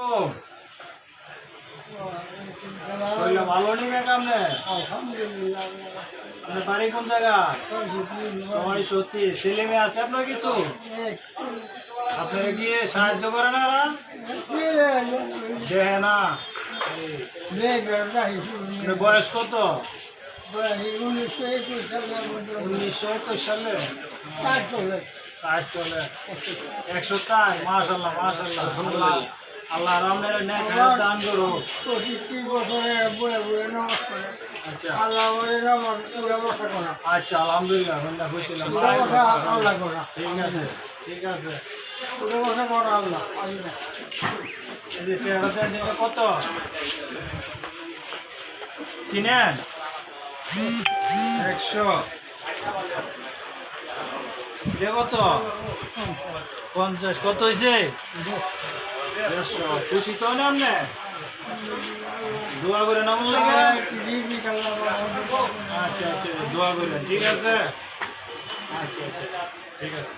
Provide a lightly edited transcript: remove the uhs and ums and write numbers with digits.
আলাইকুম। শরীর ভালো নেই কাকা আপনি? আপনার বাড়ি কোন জায়গা? সবাই সত্যি ছেলে মেয়ে আছে আপনার কিছু? আপনারা কি সাহায্য করে না? দেহে না। বয়স কত? 1921 সালে। 104। মাশাআল্লাহ মাশাআল্লাহ। আল্লাহ আপনার নেক দান করো। 30 বছরে বয়ে বয়ে নামাজ পড়ে। আচ্ছা আল্লাহ ওরে নামাজ ব্যবস্থা করা। আচ্ছা আলহামদুলিল্লাহ আল্লাহ খুশি হলাম। আল্লাহ করা। ঠিক আছে ঠিক আছে। ব্যবস্থা করা আল্লাহ। আল্লাহ। এই যে চেহারাটা যেটা কত চিনেন? 100। এটা কত? 50। কত হয়েছে? 150। খুশি তো না আপনি? দোয়া করে নাম লাগে। আচ্ছা আচ্ছা দোয়া করে ঠিক আছে। আচ্ছা আচ্ছা ঠিক আছে।